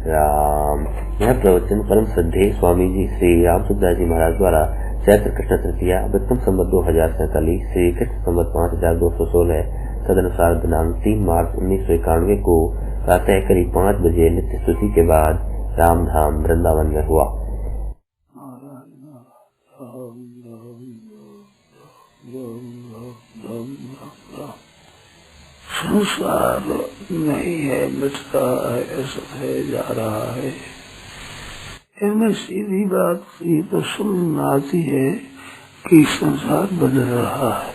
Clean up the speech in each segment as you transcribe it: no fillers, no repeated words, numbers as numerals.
राम। यह प्रवचन परम श्रद्धेय स्वामी जी श्री राम सुखदास जी महाराज द्वारा चैत्र कृष्ण तृतीया विक्रम संवत 2047 श्री कृष्ण संवत 5216 तदनुसार दिनांक 3 मार्च 1991 को प्रातः करीब 5 बजे नित्य स्तुति के बाद रामधाम वृंदावन में हुआ। संसार नहीं है, मिट रहा है, असत है, जा रहा है। इनमें सीधी बात ये तो समझ आती है कि संसार बदल रहा है।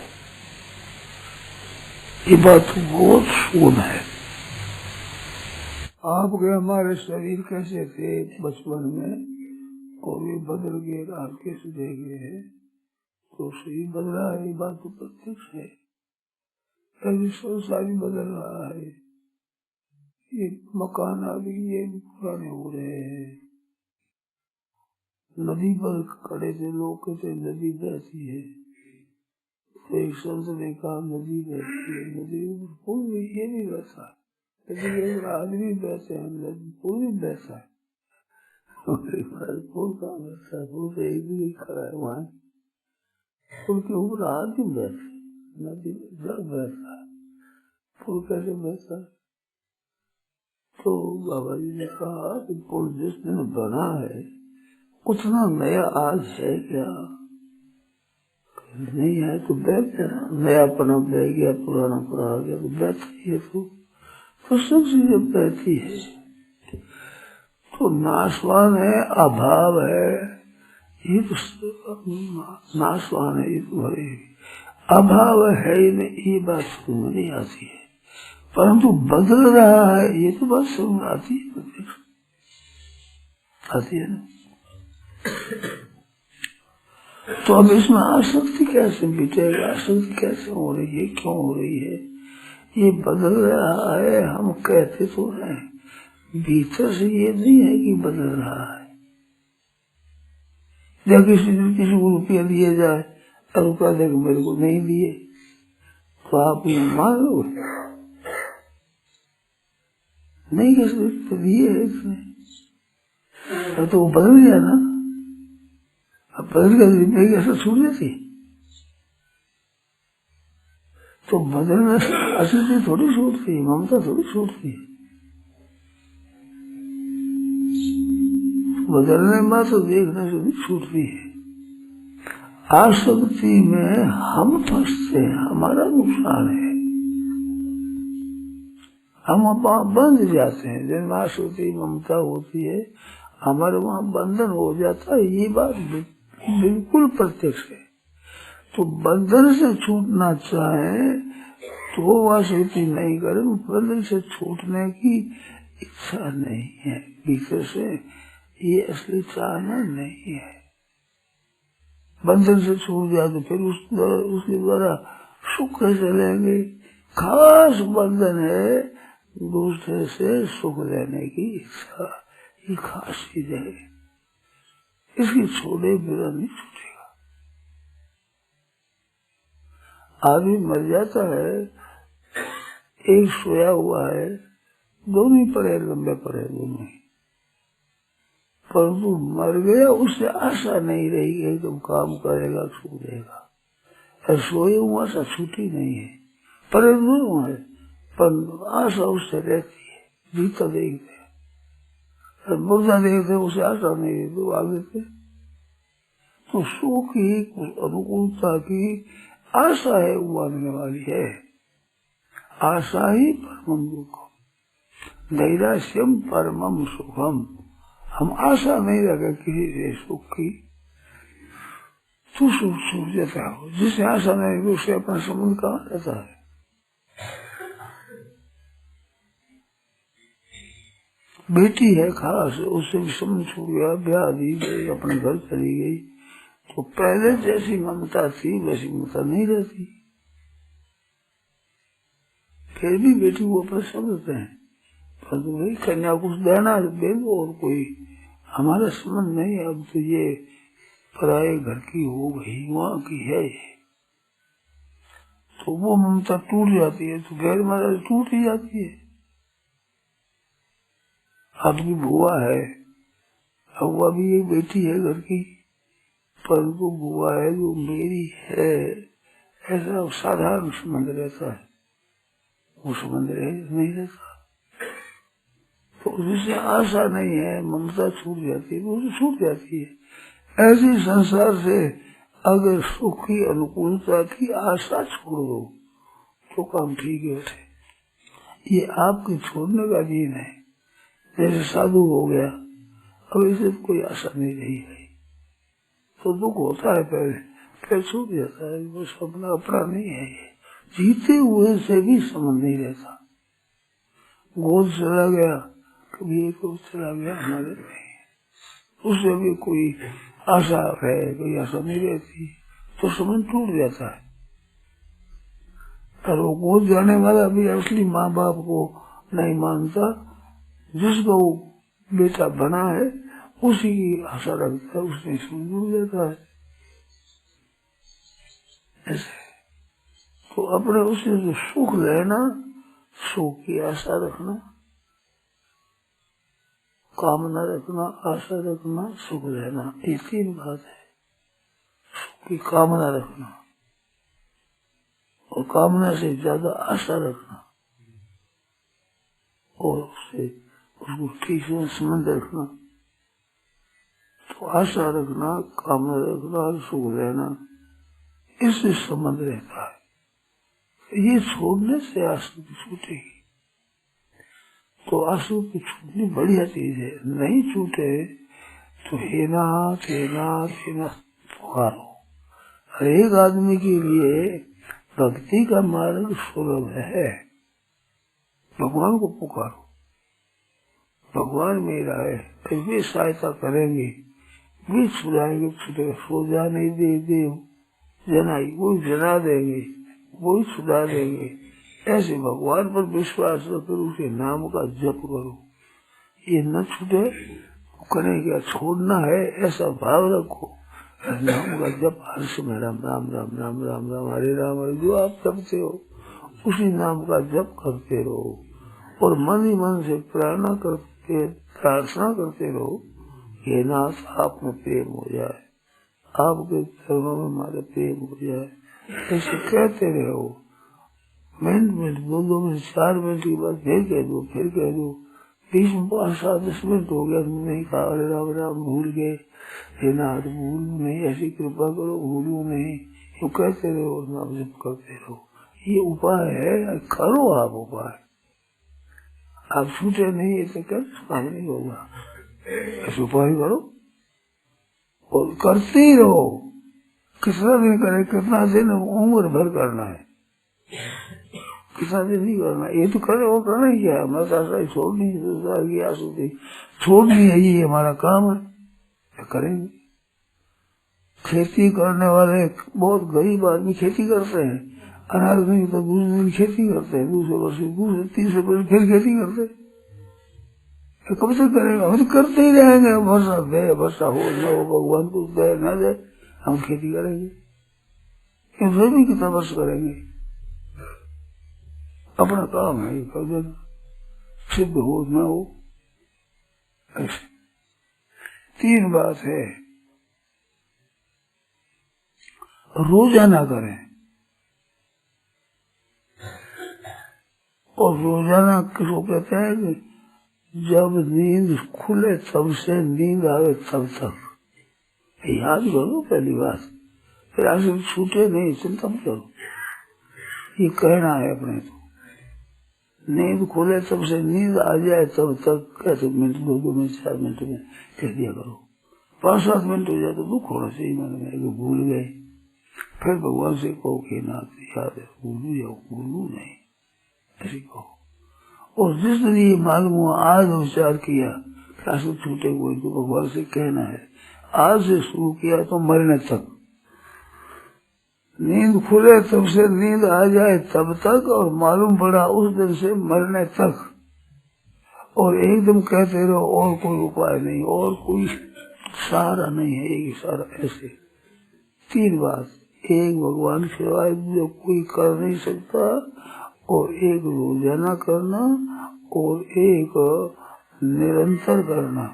ये बात बहुत सुन है। आपके हमारे शरीर कैसे थे बचपन में और ये बदल गए, रात कैसे दे गए हैं, तो शरीर बदला है, ये बात तो प्रत्यक्ष है। अभी संसार भी बदल रहा है। ये मकान आदि ये भी पुराने हो रहे हैं। नदी पर खड़े थे लोग, कहते नदी बहती है, तो एक संत ने कहा नदी बहती है, नदी पुल भी ये भी बहता है, नदी आदमी बहते हैं, नदी पुल भी बहता है। पुल कहाँ बहता है? पुल तो एक भी खड़ा है वहाँ, पुल के ऊपर आदमी बहते, नदी जल बहता है, पुल कैसे बहता? तो बाबा जी ने कहा कि पुल जिस दिन बना है उतना नया आज है क्या? नहीं है तो बह गया, नयापना बह गया, पुराना पड़ा आ गया तो बहता ही है। तो सब चीजें बहती है। तो नाशवान है, अभाव है, ये तो नाशवान है, ये तो है। अभाव है ही नहीं, ये बात समझ नहीं आती है, परंतु बदल रहा है ये तो बात समझ आती है, आती है ना। तो अब इसमें आसक्ति कैसे मिटेगा? आसक्ति कैसे हो रही है, क्यों हो रही है? ये बदल रहा है, हम कहते तो हैं, भीतर से ये नहीं है कि बदल रहा है। या किसी को रुपया दिए जाए और रुपया देकर मेरे को नहीं दिए तो आप ये मान लो नहीं कैसे तो दिए है इसने, तो वो बदल गया ना। अब बदल गया रुपये कैसे छूट जाती, तो बदलने से असली थोड़ी छूटती, ममता थोड़ी छूटती है। बदलने में तो देखने से भी छूटती है। आसक्ति में हम फंसते हैं, हमारा नुकसान है, हम वहाँ बंध जाते हैं। जब आसक्ति ममता होती है हमारे वहाँ बंधन हो जाता है, ये बात बिल्कुल प्रत्यक्ष है। तो बंधन से छूटना चाहे तो आसक्ति नहीं करें, बंधन से छूटने की इच्छा नहीं है भीतर से, ये असली चाहना नहीं है। बंधन से छूट जाए तो फिर उसके द्वारा सुख कैसे लेंगे? खास बंधन है दूसरे से सुख लेने की इच्छा, ये खास चीज है, इसकी छोड़े बिना नहीं छूटेगा। आदमी मर जाता है, एक सोया हुआ है, दोनों ही पड़े, लंबे पड़े दोनों ही, परंतु मर गया, उससे आशा नहीं रही है तुम काम करेगा छूटेगा। सोए हुआ आशा छूटी नहीं है, परे दोनों है, पर आशा उससे रहती है। भीतर देखते मुर्दा देखते उसे आशा नहीं है तो आगे थे। तो सुख की अनुकूलता की आशा है वो आने वाली है। आशा ही परमम दुखम नैराश्यम परमम सुखम। हम आशा नहीं रखे किसी से सुख की तो सुख छूट जाता हो, जिसे आशा नहीं उससे अपना संबंध कहाँ रहता है। बेटी है खास, उससे भी संबंध छूट गया, ब्याह दी गई, अपने घर चली गई, तो पहले जैसी ममता थी वैसी ममता नहीं रहती। फिर भी बेटी को अपने समझते हैं, परंतु भाई कन्या कुछ देना दे दो और कोई हमारा संबंध नहीं, अब तो ये पराये घर की हो गई, वहाँ की है, तो वो ममता टूट जाती है, तो गैर महाराज टूट ही जाती है। आपकी बुआ है, बुआ भी एक बेटी है घर की, परंतु बुआ है जो मेरी है, ऐसा साधारण संबंध रहता है, वो संबंध नहीं रहता। तो जिससे आशा नहीं है, ममता छूट जाती है, वो छूट जाती है। ऐसे संसार से अगर सुख की अनुकूलता की आशा छोड़ दो तो काम ठीक है। ये आपके छोड़ने का दिन है। जैसे साधु हो गया, अब इसे कोई आशा नहीं रही है तो दुख होता है, पहले फिर छूट जाता है, वो अपना अपना नहीं है। ये जीते हुए से भी संबंध नहीं रहता। गोद चला गया, कभी एक चला गया, हमारे नहीं, उससे भी कोई आशा है, कोई आशा नहीं रहती, तो संबंध टूट जाता है। और वो गोद जाने वाला भी असली माँ बाप को नहीं मानता, जिसको वो बेटा बना है उसी की आशा रखता है, उसने संबंध टूट जाता है। ऐसे तो अपने उससे जो सुख लेना, सुख की आशा रखना, कामना रखना, आशा रखना, सुख लेना, ये तीन बात है। सुख की कामना रखना और कामना से ज्यादा आशा रखना और उससे उसको ठीक से संबंध रखना। तो आशा रखना, कामना रखना और सुख लेना, इससे संबंध रहता है। ये छोड़ने से आसक्ति छूटेगी। तो आसक्ति छूटनी बढ़िया चीज है। नहीं छूटे तो हे नाथ हे नाथ हे नाथ पुकारो। हर एक आदमी के लिए भक्ति का मार्ग सुलभ है। भगवान को पुकारो, भगवान मेरा है, वे सहायता करेंगे, वे छुड़ाएंगे, छुटे सो जाने दे देव जनाई, वो जना देंगे, वो छुड़ा देंगे। ऐसे भगवान पर विश्वास रखकर उसके नाम का जप करो। ये न छूटे, करें क्या, छोड़ना है ऐसा भाव रखो। नाम का जप हर समय राम राम राम राम राम राम हरे राम हरे, जो आप जपते हो उसी नाम का जप करते रहो और मन ही मन से प्रार्थना करते रहो, हे नाथ आप में प्रेम हो जाए, आपके चरणों में हमारे प्रेम हो जाए। ऐसे कहते रहो, मिनट 2 मिनट 4 मिनट के बाद फिर कह दो, फिर कह दो। 20 में 5-7 मिनट हो गया, नहीं कहा अरे राम राम भूल गए, हे नाथ भूलू नहीं, ऐसी कृपा करो भूलू नहीं। तो कहते रहो, नाम जप करते रहो। ये उपाय है, करो आप उपाय। आप छूटे नहीं ऐसे कर काम नहीं होगा। ऐसे उपाय करो और करते ही रहो। कितना दिन करे, कितना दिन, उम्र भर करना है, कितना दिन नहीं करना। ये तो करे वो करना ही क्या, मैं तो छोड़नी छोड़नी है, ये हमारा काम है, करेंगे। खेती करने वाले बहुत गरीब आदमी खेती करते हैं, अनाज नहीं तो दूसरे दिन खेती करते हैं, दूसरे वर्ष दूसरे तीसरे वर्ष फिर खेती करते हैं। कब तक करेगा, हम तो करते ही रहेंगे। वर्षा दे, वर्षा हो न हो, भगवान को दे न दे, हम खेती करेंगे। फिर भी कितना वर्ष करेंगे, अपना काम है, कर देना, सिद्ध हो न हो। ऐसे 3 बात है, रोजाना करें। और रोजाना किसको कहते हैं कि जब नींद खुले तब से नींद आवे तब तक। याद करो पहली बात, फिर आगे छूटे नहीं, चिंता मत करो। ये कहना है अपने को, नींद खुले तब से नींद आ जाए तब तक, कैसे मिनट 2 मिनट 4 मिनट में कह दिया करो। 5-7 मिनट हो जाए तो दुख होना चाहिए मन में, भूल गए। फिर भगवान से कहो कि नाथ याद है, भूलू जाओ, भूलू नहीं, ऐसे कहो। और जिस दिन ये मालूम हुआ, आज विचार किया कैसे छूटे हुए, तो भगवान से कहना है, आज से शुरू किया तो मरने तक, नींद खुले तब से नींद आ जाए तब तक, और मालूम पड़ा उस दिन से मरने तक। और एकदम कहते रहो, और कोई उपाय नहीं, और कोई सहारा नहीं है, एक सहारा। ऐसे 3 बात, एक भगवान के सिवाय जो कोई कर नहीं सकता, और एक रोजाना करना, और एक निरंतर करना,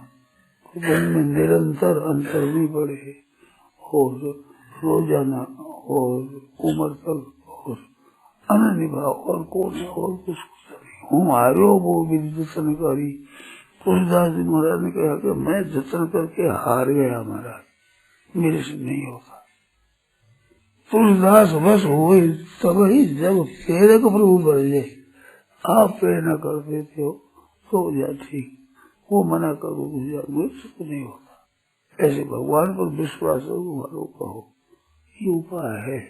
दिन में निरंतर अंतर नहीं पड़े और रोजाना और उम्र तक और अन्न निभाव और कौन है और कुछ नहीं। हूँ हारो वो भी जतन करी। तुलसीदास जी महाराज ने कहा कि मैं जतन करके हार गया महाराज, मेरे से नहीं होता। तुलसीदास बस हुए तब ही जब प्रेरक प्रभु बढ़े। आप प्रेरणा कर देते हो तो हो जा ठीक, वो मना करो मुझसे तो नहीं होता। ऐसे भगवान पर विश्वास हो, भरोसा हो, ये उपाय है।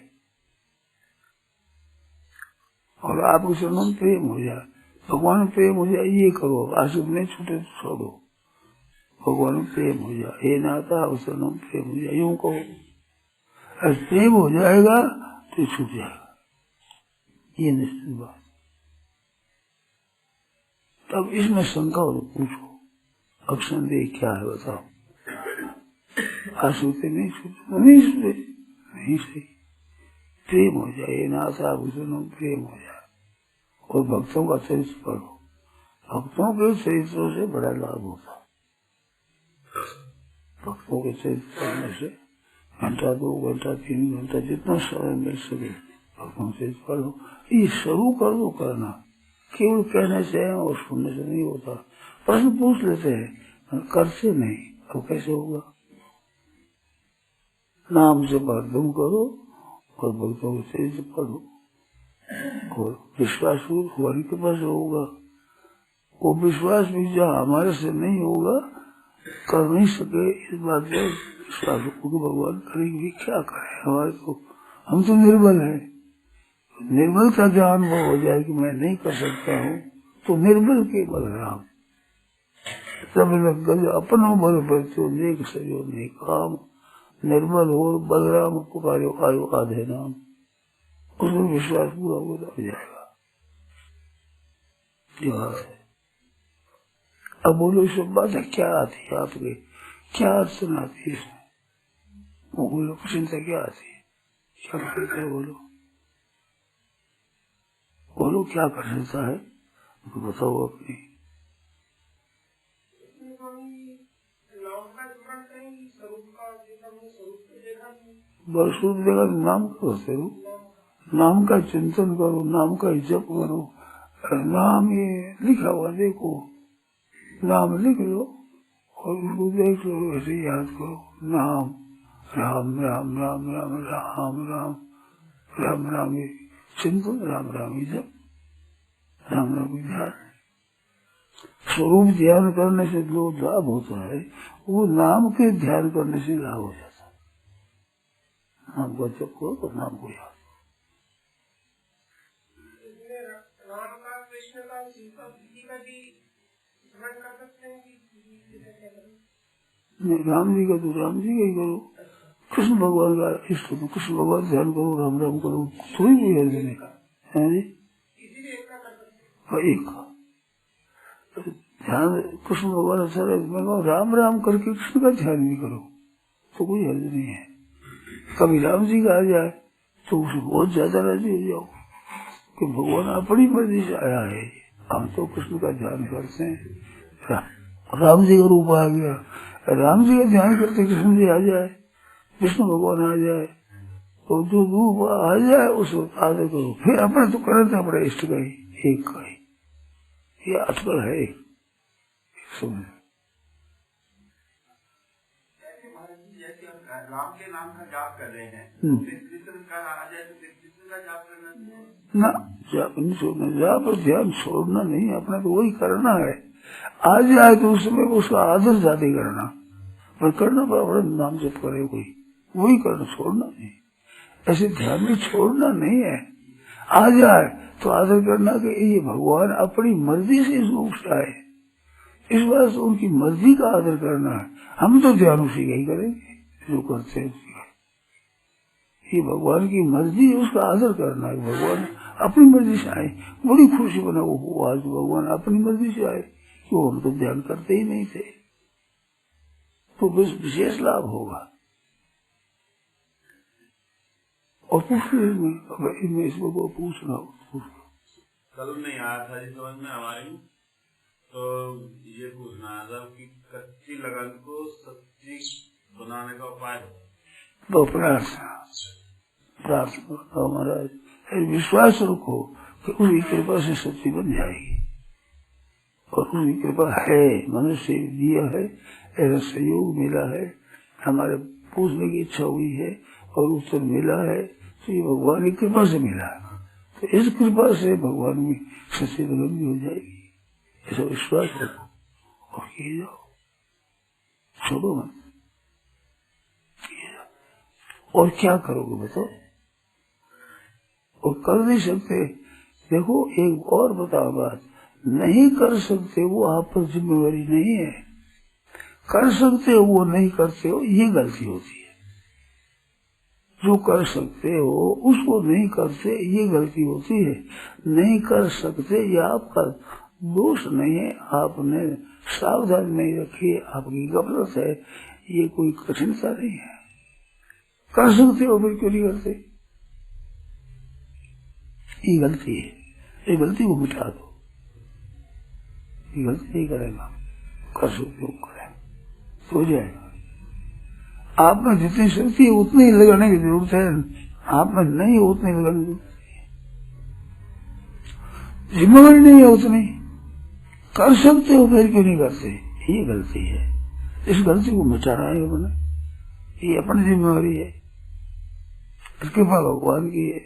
और आपके चरणों में प्रेम हो जाए, भगवान में प्रेम हो जाए, ये करो। आशिक नहीं छूटे तो छोड़ो, भगवान में प्रेम हो जाए। हे नाता उस चरणों में प्रेम हो जाए, यूं कहो। प्रेम हो जाएगा तो छूट जाएगा, ये निश्चित बात। तब इसमें शंका हो तो पूछो, अब संदेह क्या है बताओ। आसूते नहीं छूटे, नहीं छूटे, नहीं सही। प्रेम हो जाए, नाथा भूषणों प्रेम हो जाए। और भक्तों का चरित्र पढ़ो, भक्तों के चरित्रों से बड़ा लाभ होता। भक्तों के चरित्र पढ़ने से घंटा 2 घंटा 3 घंटा जितना समय मिल सके भक्तों से पढ़ो। ये शुरू कर दो करना, केवल कहने से और सुनने से नहीं होता। प्रश्न पूछ लेते हैं, करते नहीं, अब कैसे होगा। नाम से तुम करो और भक्तों के चरित्र पढ़ो और विश्वास हमारी के पास होगा। वो विश्वास भी जहाँ हमारे से नहीं होगा, कर नहीं सके, इस बात पर विश्वास को भगवान करेंगे, क्या करें हमारे को, हम तो निर्बल हैं। निर्बलता ज्ञान वो हो जाए कि मैं नहीं कर सकता हूँ, तो निर्बल के बलराम सब लग गए अपनों बल पर तो नेक सजो नहीं काम। निर्बल हो बलराम पुकारो आयो आधे नाम, उसमें विश्वास पूरा हो जाएगा। ये बात है। अब बोलो सब बात क्या आती है आपके, क्या अड़चन आती है इसमें, वो बोलो चिंता क्या आती है, क्या करता है, बोलो बोलो क्या कर सकता है, बताओ अपनी। बस देखा नाम का स्वरूप, नाम का चिंतन करो, नाम का जप करो। नाम ये लिखा हुआ देखो, नाम लिख लो और उसको देख लो, ऐसे याद करो। नाम राम राम राम राम राम राम राम राम चिंतन, राम राम जप, राम राम ध्यान। स्वरूप ध्यान करने से जो लाभ होता है, वो नाम के ध्यान करने से लाभ हो जाता है। नाम का जप करो तो नाम को याद। राम जी का तो राम जी का ही करो, कृष्ण भगवान का इष्ट तो कृष्ण भगवान ध्यान करो, राम राम करो, थोड़ी कोई हर्ज नहीं है जी। एक ध्यान कृष्ण भगवान अच्छा है, राम राम करके कृष्ण का ध्यान नहीं करो तो कोई हर्ज नहीं है। कभी राम जी का आ जाए तो उसे बहुत ज्यादा राजी हो जाओ कि भगवान अपनी मर्जी से आया है, हम तो कृष्ण का ध्यान करते हैं। राम जी का रूप आ गया, राम जी का ध्यान करते कृष्ण जी आ जाए, विष्णु भगवान आ जाए, तो जो रूप आ जाए उस आदर करो। फिर अपने तो करना पड़े इष्ट का ही, एक का ही, ये अटकल है। समझ राम के नाम का जाप कर रहे हैं, फिर कृष्ण का आ जाए तो फिर कृष्ण का जाप करना ना, जाप नहीं छोड़ना, जाप और ध्यान छोड़ना नहीं, अपना तो वही करना है। आ जाए तो उस समय उसका आदर ज्यादा करना, पर करना बड़ा नाम जप करे कोई, वही करना, छोड़ना नहीं। ऐसे ध्यान में छोड़ना नहीं है। आ जाए तो आदर करना कि ये भगवान अपनी मर्जी से इस रूप से आए, इस बार से उनकी मर्जी का आदर करना है। हम तो ध्यान उसी का ही करेंगे जो करते हैं, ये भगवान की मर्जी है, उसका आदर करना है। भगवान अपनी मर्जी से आए, बड़ी खुशी बना वो आज भगवान अपनी मर्जी से आए, तो हम तो ध्यान करते ही नहीं थे, तो विशेष लाभ होगा। और पूछने में इसको पूछना, कल नहीं आया था इस समझ में हमारे, तो ये पूछना है कि कच्ची लगन को सच्ची बनाने का उपाय तो प्रार्थना करो महाराज, विश्वास रखो कि उसकी कृपा से सच्ची बन जाएगी, और उसकी कृपा है, मनुष्य दिया है, ऐसा सहयोग मिला है, हमारे पूछने की इच्छा हुई है और उत्तर मिला है, तो ये भगवान की कृपा से मिला है। तो इस कृपा से भगवान में सच्ची लगन भी हो जाएगी, ऐसा विश्वास रखो और किए जाओ, छोड़ो मत। और क्या करोगे बताओ, और कर नहीं सकते। देखो एक और बताओ बात, नहीं कर सकते वो आप पर जिम्मेवारी नहीं है, कर सकते हो वो नहीं करते हो, ये गलती होती है। जो कर सकते हो उसको नहीं करते, ये गलती होती है। नहीं कर सकते ये आपका दोष नहीं है, आपने सावधानी नहीं रखी, आपकी गलत है, ये कोई कठिनता नहीं है। कर सकते हो फिर क्यों नहीं करते, ये गलती है, ये गलती को मिटा दो, ये गलती नहीं करेगा, कर सकते हो करें तो हो जाएगा। आप में जितनी शक्ति है उतनी ही लगाने की जरूरत है, आप में नहीं उतनी लगाने की जरूरत है, जिम्मेवारी नहीं है उतनी, कर सकते हो फिर क्यों नहीं करते, ये गलती है। इस गलती को मिटाना है अपने, ये अपनी जिम्मेवारी है, कृपा भगवान की है।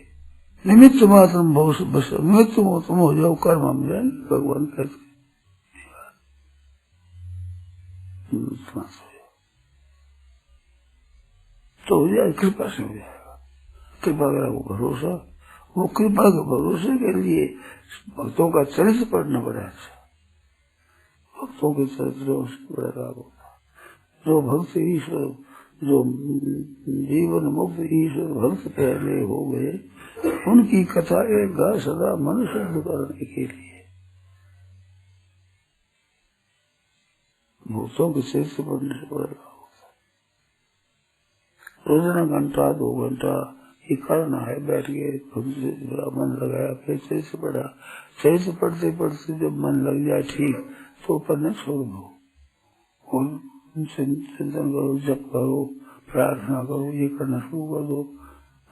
निमित्त मात्र बस निमित्त तुम हो जाओ, कर्म हम जाए, भगवान कहते तो हो जाए, कृपा से हो जाएगा। कृपा का वो भरोसा, वो कृपा के भरोसे के लिए भक्तों का चरित्र पढ़ना पड़ा। भक्तों के चरित्र बड़ा लाभ होता है। जो भक्त ईश्वर, जो जीवन मुक्त ईश्वर भक्त पहले हो गए, उनकी कथा एक गा सदा मन शुद्ध करने के लिए। भक्तों के चरित्र पढ़ने से बड़ा लाभ होता है। रोजाना घंटा 2 घंटा ये करना है, बैठ के मन लगाया, फिर चरित्र पढ़ा। चरित्र पढ़ते पढ़ते जब मन लग जाए ठीक, तो पढ़ना छोड़ दो और चिंतन करो, जप करो, प्रार्थना करो, ये करना शुरू कर दो।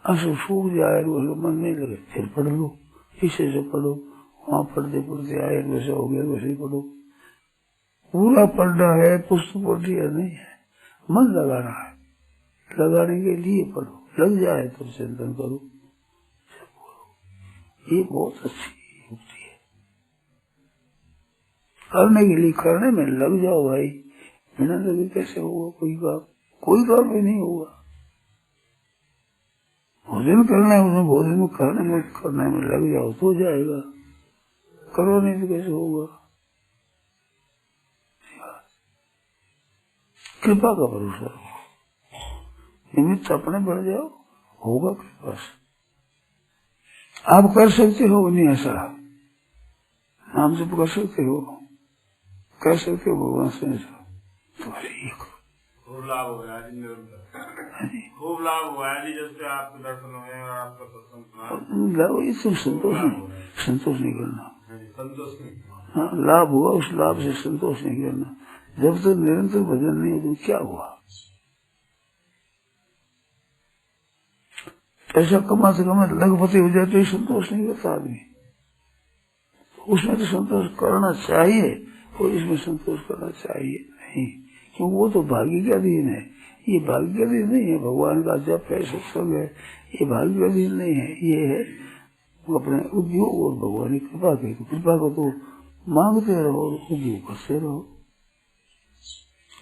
आंसू सूख जाए, मन नहीं लगे, फिर पढ़ लो, इसे से पढ़ो, वहाँ पढ़ते पढ़ते आए वैसे हो गया वैसे ही पढ़ो। पूरा पढ़ना है, पुस्तक पढ़ दिया नहीं है, मन लगाना है, लगाने के लिए पढ़ो, लग जाए तो चिंतन करो, ये बहुत अच्छी युक्ति है। करने के लिए करने में लग जाओ भाई, बिना लगे कैसे होगा कोई काम, कोई काम भी नहीं होगा। भोजन करना है, उसमें भोजन में करने में लग जाओ तो जाएगा, करो नहीं तो कैसे होगा। कृपा का भरोसा, निमित्त अपने बढ़ जाओ, होगा कृपा से। आप कर सकते हो नहीं, ऐसा नाम जप कर सकते हो, कर सकते हो भगवान से, तो खूब लाभ हो गया जी, खूब लाभ हुआ है जी, जब से आपके दर्शन हुए और आपका सत्संग सुना। ये तो संतोष नहीं करना, संतोष नहीं, हाँ लाभ हुआ, उस लाभ से संतोष नहीं करना। जब तक निरंतर भजन नहीं हो तो क्या हुआ, पैसा कमाते कमाते लखपति हो जाए तो संतोष नहीं करता आदमी। उसमें तो संतोष करना चाहिए और इसमें संतोष करना चाहिए नहीं, क्योंकि वो तो भाग्य के अधीन है, ये भाग्य के अधीन नहीं है। भगवान का जब है, सत्संग है, ये भाग्य के अधीन नहीं है, ये है अपने उद्योग और भगवान की कृपा के। कृपा को तो मांगते रहो, उद्योग करते रहो,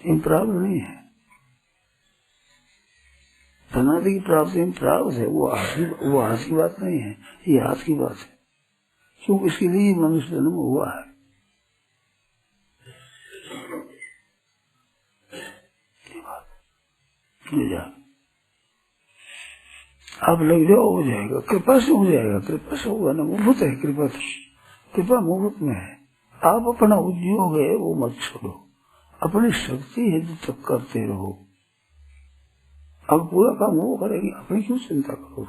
इम्प्राप्त नहीं है। धनादि की प्राप्ति इम्प्राप्त है, वो हाथ की बात नहीं है, ये हाथ की बात है, क्योंकि इसके लिए मनुष्य जन्म हुआ है। आप लग जाओ, हो जाएगा, कृपा से हो जाएगा, कृपा से होगा ना, मुफ्त है कृपा, कृपा मुफ्त में है। आप अपना उद्योग है वो मत छोड़ो, अपनी शक्ति है जो तक करते रहो। अब पूरा काम वो करेंगे, अपनी क्यों चिंता करो,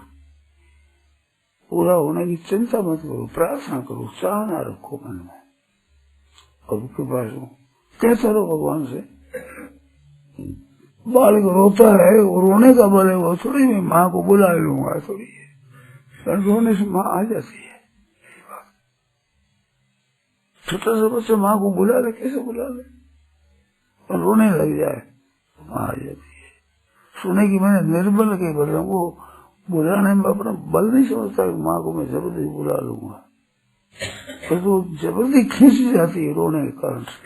पूरा होने की चिंता मत करो, प्रार्थना करो, चाहना रखो मन में, और उसके पास हूँ, कहता रहो भगवान से। बालक रोता है, वो रोने का बल है, वो थोड़ी मैं माँ को बुला लूंगा, थोड़ी रोने से माँ आ जाती है। छोटा सा बच्चा माँ को बुला ले, कैसे बुला ले, और रोने लग जाए तो माँ आ जाती है। सुने की मैंने निर्बल के बल वो बुलाने में अपना बल नहीं समझता कि माँ को मैं जबरदस्ती बुला लूंगा, पर वो जबरदस्ती खींच जाती है रोने के कारण से।